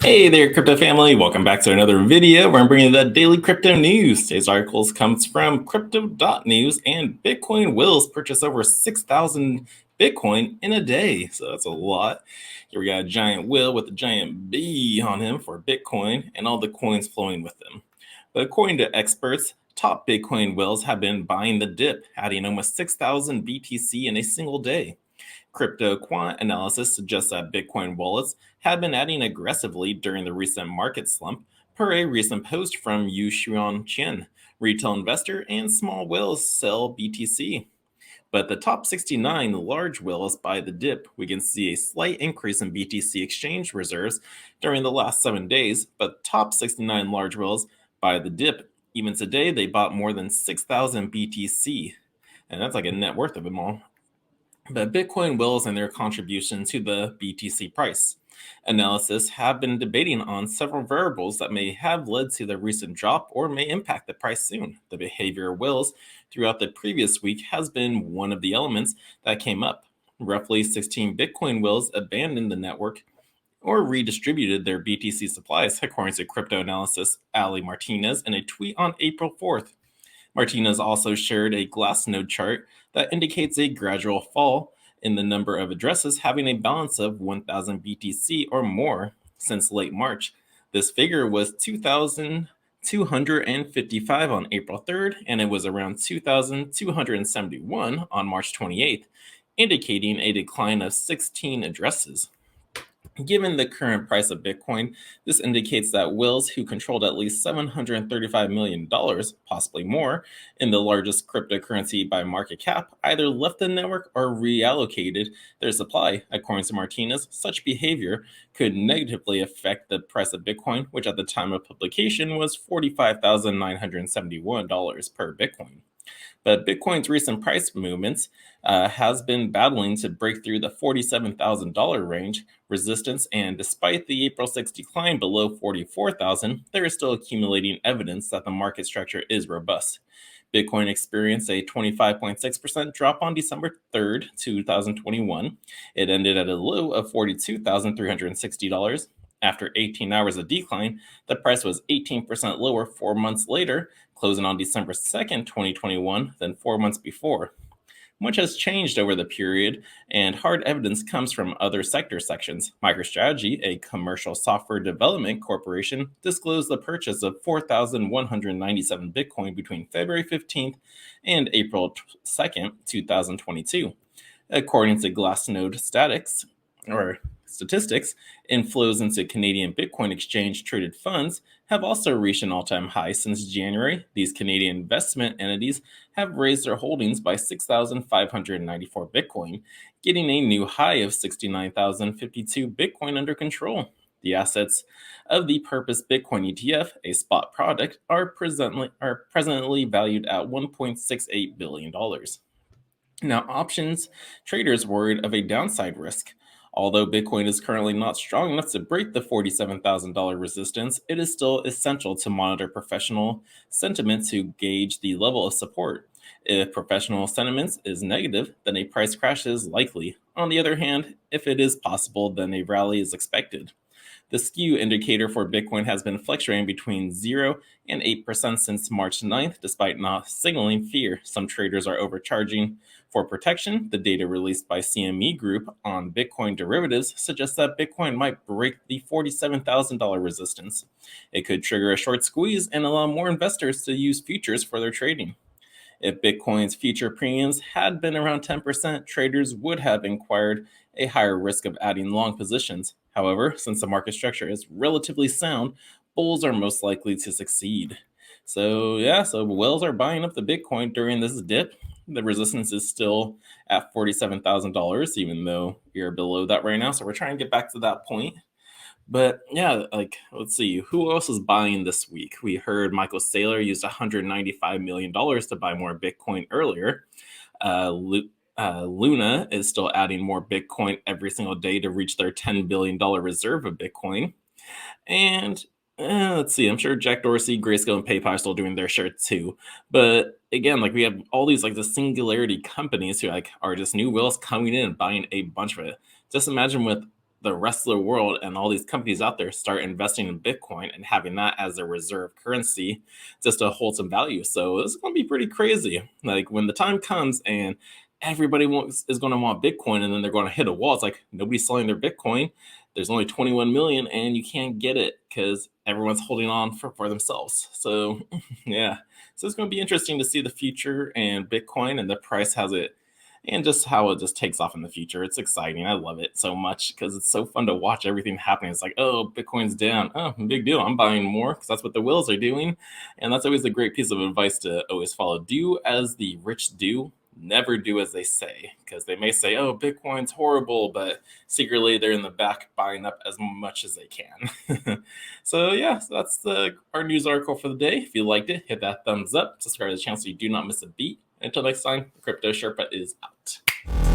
Hey there, crypto family. Welcome back to another video where I'm bringing you the daily crypto news. Today's article comes from crypto.news, and Bitcoin wills purchase over 6,000 Bitcoin in a day. So that's a lot. Here we got a giant will with a giant B on him for Bitcoin and all the coins flowing with them. But according to experts, top Bitcoin wills have been buying the dip, adding almost 6,000 BTC in a single day. Crypto quant analysis suggests that Bitcoin wallets have been adding aggressively during the recent market slump, per a recent post from Yu Xuan Chen, retail investor and small whales sell BTC. But the top 69 large whales buy the dip. We can see a slight increase in BTC exchange reserves during the last 7 days, but top 69 large whales buy the dip. Even today, they bought more than 6,000 BTC, and that's like a net worth of them all. But Bitcoin wills and their contribution to the BTC price. Analysis have been debating on several variables that may have led to the recent drop or may impact the price soon. The behavior of wills throughout the previous week has been one of the elements that came up. Roughly 16 Bitcoin wills abandoned the network or redistributed their BTC supplies, according to crypto analyst Ali Martinez in a tweet on April 4th. Martinez also shared a Glassnode chart that indicates a gradual fall in the number of addresses having a balance of 1,000 BTC or more since late March. This figure was 2,255 on April 3rd, and it was around 2,271 on March 28th, indicating a decline of 16 addresses. Given the current price of Bitcoin, this indicates that wills who controlled at least $735 million, possibly more, in the largest cryptocurrency by market cap either left the network or reallocated their supply. According to Martinez, such behavior could negatively affect the price of Bitcoin, which at the time of publication was $45,971 per Bitcoin. But Bitcoin's recent price movements has been battling to break through the $47,000 range resistance, and despite the April 6 decline below 44,000, there is still accumulating evidence that the market structure is robust. Bitcoin experienced a 25.6% drop on December 3rd, 2021. It ended at a low of $42,360. After 18 hours of decline, the price was 18% lower 4 months later, closing on December 2nd, 2021, than 4 months before. Much has changed over the period, and hard evidence comes from other sector sections. MicroStrategy, a commercial software development corporation, disclosed the purchase of 4,197 Bitcoin between February 15th and April 2nd, 2022. According to Glassnode statistics, inflows into Canadian Bitcoin exchange traded funds have also reached an all-time high since January. These Canadian investment entities have raised their holdings by 6,594 Bitcoin, getting a new high of 69,052 Bitcoin under control. The assets of the Purpose Bitcoin ETF, a spot product, are presently valued at $1.68 billion. Now, options traders worried of a downside risk. Although Bitcoin is currently not strong enough to break the $47,000 resistance, it is still essential to monitor professional sentiment to gauge the level of support. If professional sentiment is negative, then a price crash is likely. On the other hand, if it is possible, then a rally is expected. The skew indicator for Bitcoin has been fluctuating between 0 and 8% since March 9th, despite not signaling fear. Some traders are overcharging for protection. The data released by CME Group on Bitcoin derivatives suggests that Bitcoin might break the $47,000 resistance. It could trigger a short squeeze and allow more investors to use futures for their trading. If Bitcoin's future premiums had been around 10%, traders would have inquired a higher risk of adding long positions. However, since the market structure is relatively sound, bulls are most likely to succeed. So whales are buying up the Bitcoin during this dip. The resistance is still at $47,000, even though we are below that right now. So we're trying to get back to that point. But yeah, let's see, who else is buying this week? We heard Michael Saylor used $195 million to buy more Bitcoin earlier. Luna is still adding more Bitcoin every single day to reach their $10 billion reserve of Bitcoin. And let's see, I'm sure Jack Dorsey, Grayscale, and PayPal are still doing their share too. But again, we have all these the singularity companies who are just new whales coming in and buying a bunch of it. Just imagine with the rest of the world and all these companies out there start investing in Bitcoin and having that as a reserve currency just to hold some value. So it's going to be pretty crazy. Like when the time comes and everybody is going to want Bitcoin and then they're going to hit a wall. It's like nobody's selling their Bitcoin. There's only 21 million and you can't get it because everyone's holding on for themselves. So yeah, so it's going to be interesting to see the future and Bitcoin and the price has it and just how it just takes off in the future. It's exciting. I love it so much because it's so fun to watch everything happening. It's like, oh, Bitcoin's down. Oh, big deal. I'm buying more because that's what the whales are doing. And that's always a great piece of advice to always follow. Do as the rich do. Never do as they say, because they may say, oh, Bitcoin's horrible, but secretly they're in the back buying up as much as they can. So yeah, so that's our news article for the day. If you liked it, hit that thumbs up, subscribe to the channel so you do not miss a beat. Until next time, Crypto Sherpa is out.